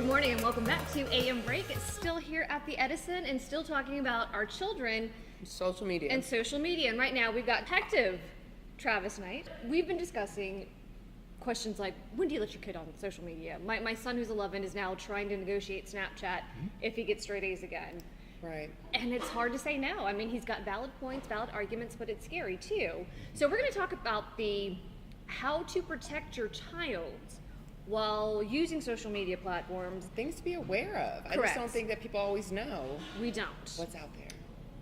Good morning and welcome back to AM Break. Still here at the Edison and still talking about our children. Social media. And social media. And right now we've got Detective Travis Knight. We've been discussing questions like, when do you let your kid on social media? My son who's 11 is now trying to negotiate Snapchat if he gets straight A's again. Right. And it's hard to say no. I mean, he's got valid points, valid arguments, but it's scary too. So we're going to talk about the how to protect your child while using social media platforms. Things to be aware of. I Correct. just don't think that people always know We don't. what's out there.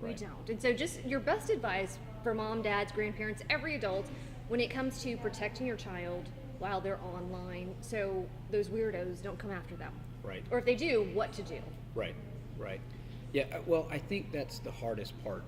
We don't. And so just your best advice for mom, dads, grandparents, every adult when it comes to protecting your child while they're online so those weirdos don't come after them. Right. Or if they do, what to do. Right. Yeah, well, I think that's the hardest part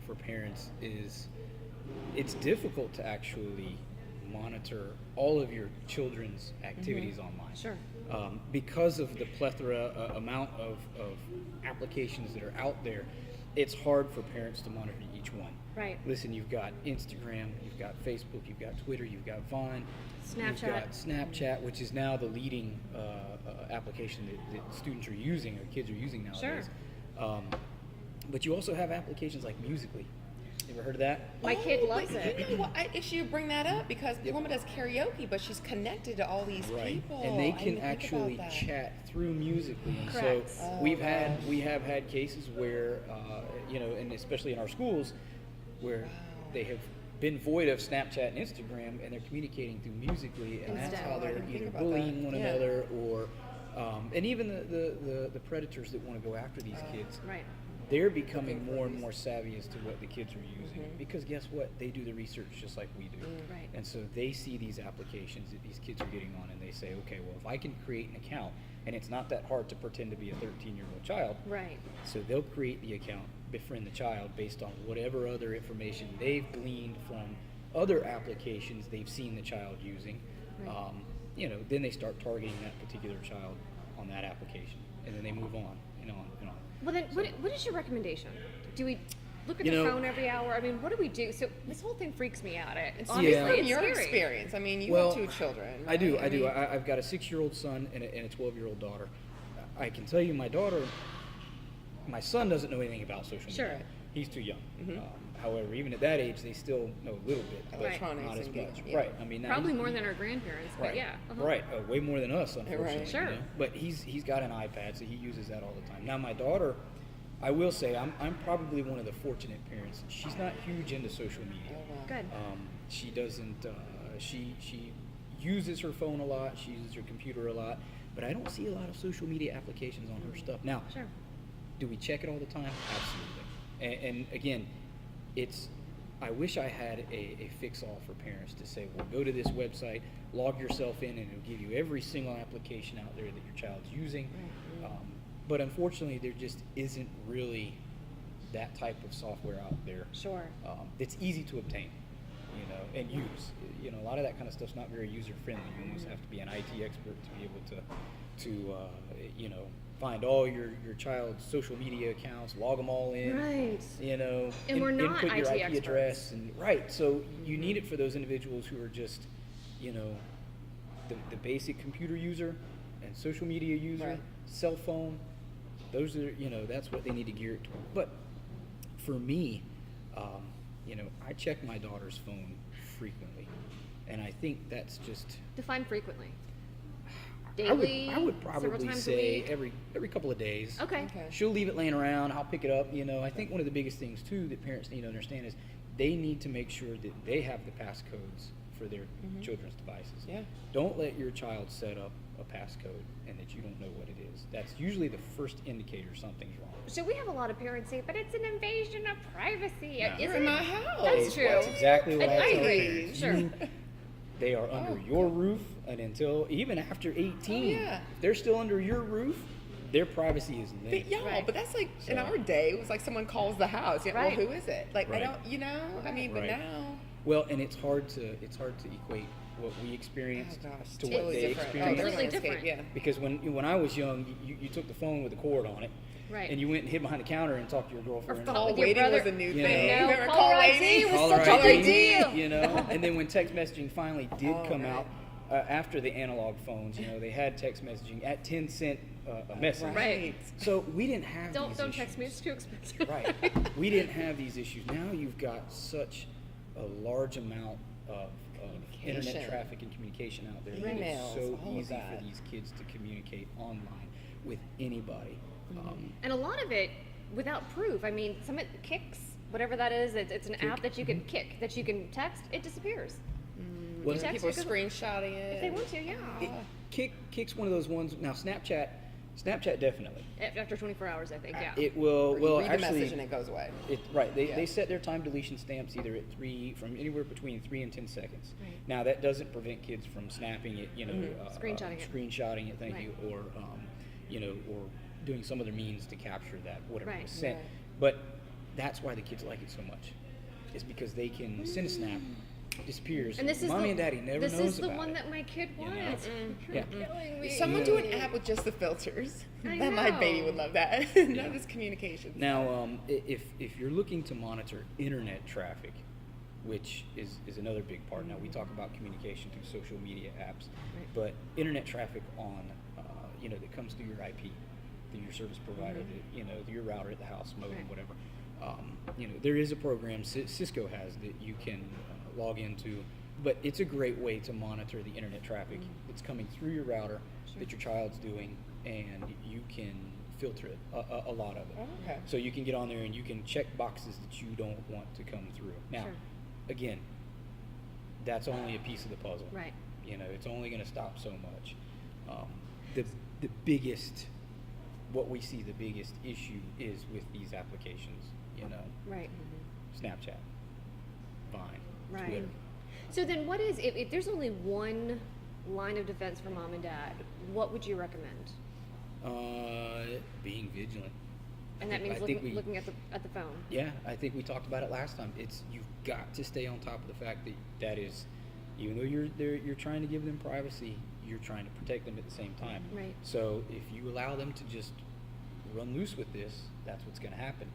for parents is it's difficult to actually monitor all of your children's activities online. Sure. Because of the plethora amount of applications that are out there, it's hard for parents to monitor each one. Right. Listen, you've got Instagram, you've got Facebook, you've got Twitter, you've got Vine, Snapchat. you've got Snapchat, which is now the leading application that students are using or kids are using nowadays. Sure. But you also have applications like Musical.ly. You ever heard of that? My kid loves but it. You know what? I issue bring that up because the woman does karaoke, but she's connected to all these people. And they I can didn't think actually about that. chat through Musical.ly. And Correct. so Oh, we have had cases where and especially in our schools where they have been void of Snapchat and Instagram, and they're communicating through Musical.ly, and that's Instead. how I they're didn't think either about bullying that. one Yeah. another or and even the predators that want to go after these kids. Right. They're becoming more and more savvy as to what the kids are using because guess what? They do the research just like we do. Right. And so they see these applications that these kids are getting on and they say, okay, well, if I can create an account, and it's not that hard to pretend to be a 13-year-old child. Right. So they'll create the account, befriend the child based on whatever other information they've gleaned from other applications they've seen the child using. Right. Then they start targeting that particular child on that application, and then they move on and on and on. Well then, what is your recommendation? Do we look at You the know- phone every hour? I mean, what do we do? So this whole thing freaks me out. Honestly, Yeah. From it's your scary. experience, I mean, you Well, have two children. I do. right? I do. mean, I've got a 6-year-old son and a 12-year-old daughter. I can tell you, my son doesn't know anything about social media. Sure. He's too young. However, even at that age, they still know a little bit, but Electronics not as and much. games, yeah. Right. I mean, now Probably he's- more than our grandparents, but Right. yeah. Right. Way more than us, unfortunately. Right. Sure. But he's got an iPad, so he uses that all the time. Now, my daughter, I will say, I'm probably one of the fortunate parents. She's not huge into social media. Good. She doesn't. She uses her phone a lot. She uses her computer a lot. But I don't see a lot of social media applications on her stuff. Now, Sure. do we check it all the time? Absolutely. And again, I wish I had a fix-all for parents to say, well, go to this website, log yourself in, and it'll give you every single application out there that your child's using. But unfortunately, there just isn't really that type of software out there. Sure. It's easy to obtain, and use. A lot of that kind of stuff's not very user-friendly. You almost have to be an IT expert to be able to find all your child's social media accounts, log them all in. Right. And we're not input your IT IP experts. address and right. So you need it for those individuals who are just, the basic computer user and social media user, Right. cell phone. Those are that's what they need to gear it toward. But for me, I check my daughter's phone frequently, and I think that's just. Define frequently. Daily. I would several probably times a say week? every couple of days. Okay. She'll leave it laying around. I'll pick it up. I think one of the biggest things too that parents need to understand is they need to make sure that they have the passcodes for their children's devices. Yeah. Don't let your child set up a passcode and that you don't know what it is. That's usually the first indicator something's wrong. So we have a lot of parents say, but it's an invasion of privacy. No. Isn't You're in it? my house. That's true. That's exactly what And I I tell agree. parents. Sure. They are under your roof, and even after 18, yeah. if they're still under your roof, their privacy is But limited. y'all, Right. but that's like in So- our day, it was like someone calls the house. Yeah, Right. well, who is it? Like Right. I don't, I mean, but Right. now. Well, and it's hard to equate what we experienced Oh gosh, to what totally they different. Oh, experienced. their Completely landscape, different. yeah. Because when I was young, you took the phone with a cord on it, Right. and you went and hid behind the counter and talked to your girlfriend. Or Call with your waiting brother. was a new You thing. know. I know, Remember caller call ID waiting? was Caller such a ID, big deal. And then when text messaging finally did Oh, come right. out, after the analog phones, they had text messaging at 10 cent a message. Right. So we didn't have Don't these don't issues. text me. It's too expensive. Right. We didn't have these issues. Now you've got such a large amount of internet Communication. traffic and communication out there. Right. It's Emails, so all of easy that. for these kids to communicate online with anybody. And a lot of it without proof. I mean, some of it Kicks, whatever that is, it's an app that you can kick, that you can text, it disappears. Well, You text People are it 'cause screenshotting it. if they want to, yeah. Kick's one of those ones. Now Snapchat definitely. After 24 hours, I think, yeah. It will. Or you Well, read the actually, message and it goes away. Right. They Yeah. set their time deletion stamps either at from anywhere between 3 and 10 seconds. Right. Now that doesn't prevent kids from snapping it, Screenshotting it. screenshotting it. Thank Right. you, or or doing some other means to capture that whatever Right. was sent. Right. But that's why the kids like it so much. Is because they can send a snap, it disappears. And this is Mommy the, and Daddy never this knows is the about one it. that my kid You know? wants. Yeah. You're killing me. Someone do an app with just the filters. I That my baby know. would love that. None of this communication. Now, if you're looking to monitor internet traffic, which is another big part. Now we talk about communication through social media apps, Right. but internet traffic on that comes through your IP, through your service provider, through your router at the house, modem, Right. whatever. There is a program Cisco has that you can log into, but it's a great way to monitor the internet traffic that's coming through your router that your child's doing, and you can filter it, a lot of it. Oh, okay. So you can get on there and you can check boxes that you don't want to come through. Now, Sure. again, that's only a piece of the puzzle. Right. It's only going to stop so much. The biggest, what we see, the biggest issue is with these applications. Right. Snapchat, Vine, Right. Twitter. So then what is, if there's only one line of defense for mom and dad, what would you recommend? Being vigilant. And that means looking at the phone. Yeah, I think we talked about it last time. You've got to stay on top of the fact that is, even though you're trying to give them privacy, you're trying to protect them at the same time. Right. So if you allow them to just run loose with this, that's what's going to happen,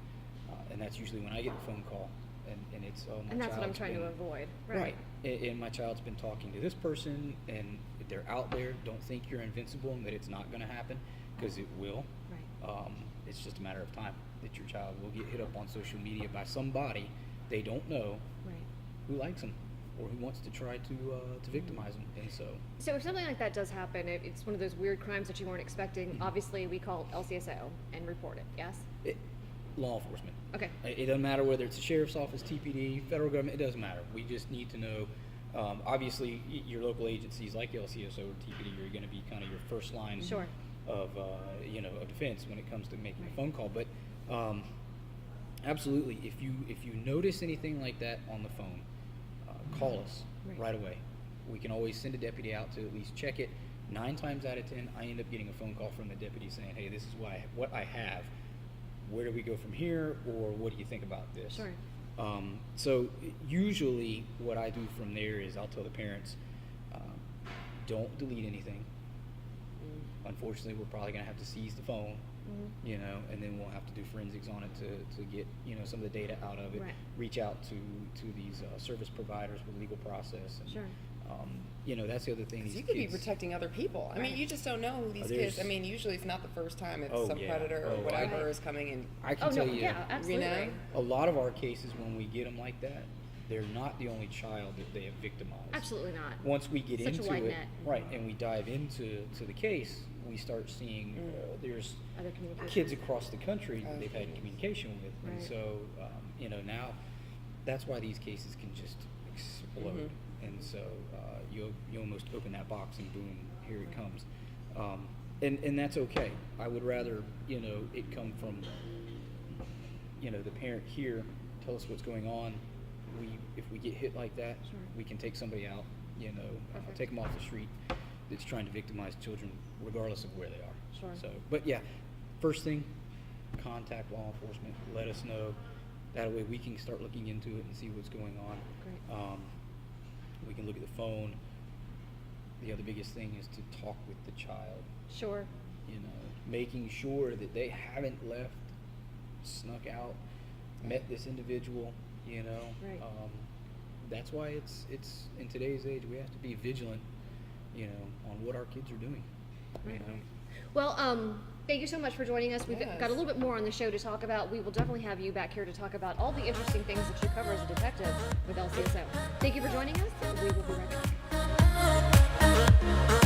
and that's usually when I get the phone call, and it's my And that's what I'm child's trying to been- avoid. Right. And my child's been talking to this person, and they're out there. Don't think you're invincible and that it's not going to happen, because it will. Right. It's just a matter of time that your child will get hit up on social media by somebody they don't know Right. who likes them or who wants to try to victimize them. And so, So if something like that does happen, it's one of those weird crimes that you weren't expecting. Obviously, we call LCSO and report it. Yes. law enforcement. Okay. It doesn't matter whether it's a sheriff's office, TPD, federal government. It doesn't matter. We just need to know. Obviously, your local agencies like LCSO or TPD are going to be kind of your first line Sure. of of defense when it comes to making a phone call. But absolutely, if you notice anything like that on the phone, call us right away. We can always send a deputy out to at least check it. 9 times out of 10, I end up getting a phone call from the deputy saying, "Hey, this is what I have. Where do we go from here, or what do you think about this?" Sure. So usually what I do from there is I'll tell the parents, don't delete anything. Unfortunately, we're probably going to have to seize the phone, and then we'll have to do forensics on it to get, some of the data out of it. Right. Reach out to these service providers with legal process. And, Sure. that's the other thing. 'Cause These you could be kids- protecting other people. I mean, you just don't know who these kids. there's- I mean, usually it's not the first time. It's Oh, some yeah. predator or Oh, whatever Right. is coming in. I can Oh no. tell you, Yeah. Absolutely. a lot of our cases when we get them like that, they're not the only child that they have victimized. Absolutely not. Once we get Such a into wide it, net. right, and we dive into the case, we start seeing there's Other communication. kids across the country that Oh, they've had goodness. communication with, and Right. so now that's why these cases can just explode, and so you almost open that box and boom, here it comes, and that's okay. I would rather it come from the parent here, tell us what's going on. If we get hit like that, Sure. we can take somebody out, Perfect. take them off the street that's trying to victimize children regardless of where they are. Sure. So, but yeah, first thing, contact law enforcement, let us know. That way we can start looking into it and see what's going on. Great. We can look at the phone. The other biggest thing is to talk with the child, Sure. making sure that they haven't left, snuck out, met this individual, Right. That's why it's in today's age we have to be vigilant, you know, on what our kids are doing. You know? Well, thank you so much for joining us. We've Yes. got a little bit more on the show to talk about. We will definitely have you back here to talk about all the interesting things that you cover as a detective with LCSO. Thank you for joining us. We will be right back.